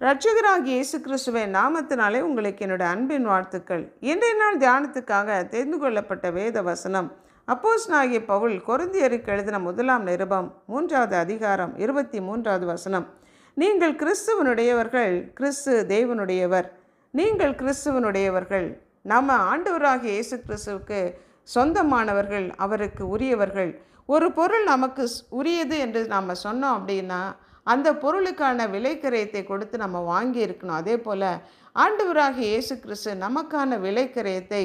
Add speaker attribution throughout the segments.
Speaker 1: இரட்சகராகிய இயேசு கிறிஸ்துவின் நாமத்தினாலே உங்களுக்கு என்னுடைய அன்பின் வாழ்த்துக்கள். இன்றைய நாள் தியானத்துக்காக தெரிந்து கொள்ளப்பட்ட வேத வசனம் அப்போஸ்தலனாகிய பவுல் கொரிந்தியருக்கு எழுதின 1 நிருபம் 3வது அதிகாரம் 23வது வசனம். நீங்கள் கிறிஸ்துவனுடையவர்கள், கிறிஸ்து தேவனுடையவர். நீங்கள் கிறிஸ்துவனுடையவர்கள், நம்ம ஆண்டவராகிய இயேசு கிறிஸ்துவுக்கு சொந்தமானவர்கள், அவருக்கு உரியவர்கள். ஒரு பொருள் நமக்கு உரியது என்று நாம் சொன்னோம் அப்படின்னா அந்த பொருளுக்கான விலைக்கரையத்தை கொடுத்து நம்ம வாங்கி இருக்கணும். அதே போல் ஆண்டவராகிய இயேசு கிறிஸ்து நமக்கான விலைக்கரையத்தை,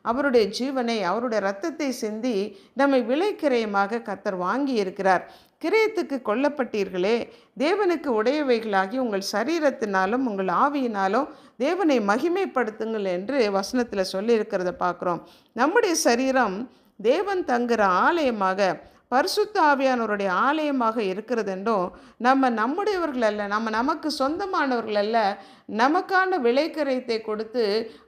Speaker 1: அவருடைய ஜீவனை, அவருடைய இரத்தத்தை சிந்தி நம்மை விலைக்கரையமாக கர்த்தர் வாங்கி இருக்கிறார். கிரயத்துக்கு கொல்லப்பட்டீர்களே, தேவனுக்கு உடையவைகளாகி உங்கள் சரீரத்தினாலும் உங்கள் ஆவியினாலும் தேவனை மகிமைப்படுத்துங்கள் என்று வசனத்தில் சொல்லியிருக்கிறத பார்க்குறோம். நம்முடைய சரீரம் தேவன் தங்குகிற ஆலயமாக, பரிசுத்த ஆவியானவருடைய ஆலயமாக இருக்கிறது என்றும், நம்முடையவர்கள் அல்ல, நமக்கு சொந்தமானவர்கள் அல்ல, நமக்கான விலைக்கரையத்தை கொடுத்து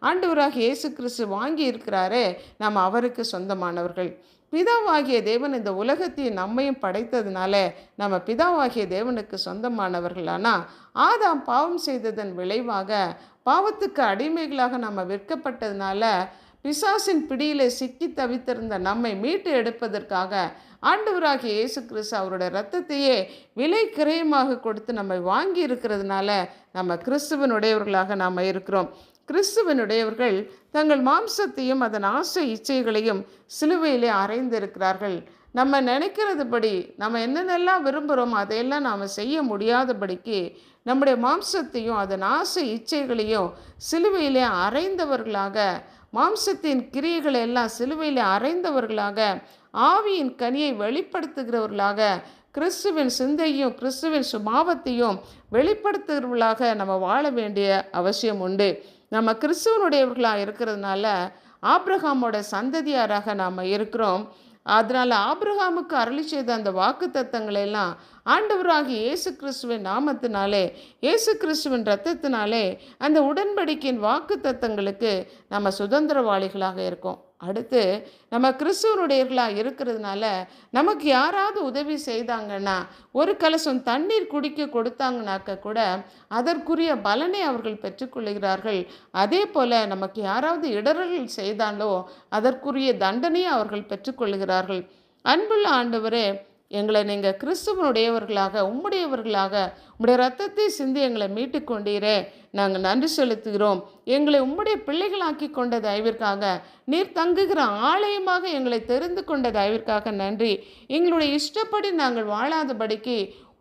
Speaker 1: ஆண்டவராகிய இயேசு கிறிஸ்து வாங்கி இருக்கிறாரே, நம்ம அவருக்கு சொந்தமானவர்கள். பிதாவாகிய தேவன் இந்த உலகத்தையும் நம்மையும் படைத்ததுனால நம்ம பிதாவாகிய தேவனுக்கு சொந்தமானவர்கள். ஆனால் ஆதாம் பாவம் செய்ததன் விளைவாக பாவத்துக்கு அடிமைகளாக நம்ம விற்கப்பட்டதுனால பிசாசின் பிடியிலே சிக்கி தவித்திருந்த நம்மை மீட்டு எடுப்பதற்காக ஆண்டவராகிய இயேசு கிறிஸ்து அவருடைய இரத்தத்தையே விலை கிரயமாக கொடுத்து நம்மை வாங்கி இருக்கிறதுனால நம்ம கிறிஸ்துவனுடையவர்களாக நாம் இருக்கிறோம். கிறிஸ்துவனுடையவர்கள் தங்கள் மாம்சத்தையும் அதன் ஆசை இச்சைகளையும் சிலுவையிலே அறைந்திருக்கிறார்கள். நம்ம நினைக்கிறதுபடி நம்ம என்னென்னலாம் விரும்புகிறோமோ அதையெல்லாம் நாம் செய்ய முடியாதபடிக்கு நம்முடைய மாம்சத்தையும் அதன் ஆசை இச்சைகளையும் சிலுவையிலே அறைந்தவர்களாக, மாம்சத்தின் கிரியைகளை எல்லாம் சிலுவையில் அறைந்தவர்களாக, ஆவியின் கனியை வெளிப்படுத்துகிறவர்களாக, கிறிஸ்துவின் சிந்தையும் கிறிஸ்துவின் சுபாவத்தையும் வெளிப்படுத்துகிறவர்களாக நம்ம வாழ வேண்டிய அவசியம் உண்டு. நம்ம கிறிஸ்துவனுடையவர்களாக இருக்கிறதுனால ஆபிரகாமோட சந்ததியாராக நாம் இருக்கிறோம். அதனால் ஆபிரகாமுக்கு அருளி செய்த அந்த வாக்கு தத்தங்களை எல்லாம் ஆண்டவராகிய இயேசு கிறிஸ்துவின் நாமத்தினாலே, இயேசு கிறிஸ்துவின் இரத்தத்தினாலே அந்த உடன்படிக்கையின் வாக்கு தத்தங்களுக்கு நம்ம சுதந்திரவாளிகளாக இருக்கோம். அடுத்து நம்ம கிறிஸ்துவனுடையவர்களாக இருக்கிறதுனால நமக்கு யாராவது உதவி செய்தாங்கன்னா, ஒரு கலசம் தண்ணீர் குடிக்க கொடுத்தாங்கனாக்க கூட அதற்குரிய பலனை அவர்கள் பெற்றுக்கொள்கிறார்கள். அதே போல் நமக்கு யாராவது இடர்கள் செய்தாலோ அதற்குரிய தண்டனையை அவர்கள் பெற்றுக்கொள்கிறார்கள். அன்புள்ள ஆண்டவரே, எங்களை நீங்கள் கிறிஸ்துவனுடையவர்களாக, உம்முடையவர்களாக, உம்முடைய இரத்தத்தை சிந்தி எங்களை மீட்டு கொண்டீரே, நாங்கள் நன்றி செலுத்துகிறோம். எங்களை உம்முடைய பிள்ளைகளாக்கி கொண்ட தயவிற்காக, நீர் தங்குகிற ஆலயமாக எங்களை தெரிந்து கொண்ட தயவிற்காக நன்றி. எங்களுடைய இஷ்டப்படி நாங்கள் வாழாதபடிக்கு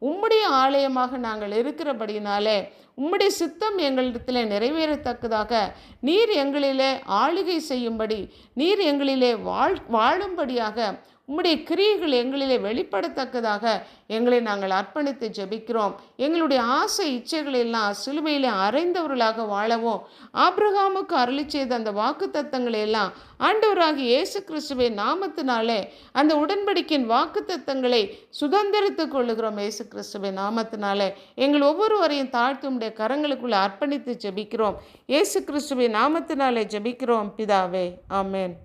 Speaker 1: உம்முடைய ஆலயமாக நாங்கள் இருக்கிறபடினாலே உம்முடைய சித்தம் எங்களிடத்தில் நிறைவேறத்தக்கதாக நீர் எங்களிலே ஆளுகை செய்யும்படி, நீர் எங்களிலே வாழும்படியாக உம்முடைய கிரியைகள் எங்களிலே வெளிப்படத்தக்கதாக எங்களை நாங்கள் அர்ப்பணித்து ஜெபிக்கிறோம். எங்களுடைய ஆசை இச்சைகளை எல்லாம் சிலுவையிலே அறைந்தவர்களாக வாழவும், ஆபிரகாமுக்கு அருளி செய்த அந்த வாக்கு தத்தங்களை எல்லாம் ஆண்டவராகிய இயேசு கிறிஸ்துவின் நாமத்தினாலே அந்த உடன்படிக்கையின் வாக்கு தத்தங்களை சுதந்திரித்து கொள்ளுகிறோம். இயேசு கிறிஸ்துவின் நாமத்தினாலே எங்கள் ஒவ்வொருவரையும் தாழ்த்தி உம்முடைய கரங்களுக்குள்ளே அர்ப்பணித்து ஜெபிக்கிறோம். இயேசு கிறிஸ்துவின் நாமத்தினாலே ஜெபிக்கிறோம் பிதாவே, ஆமென்.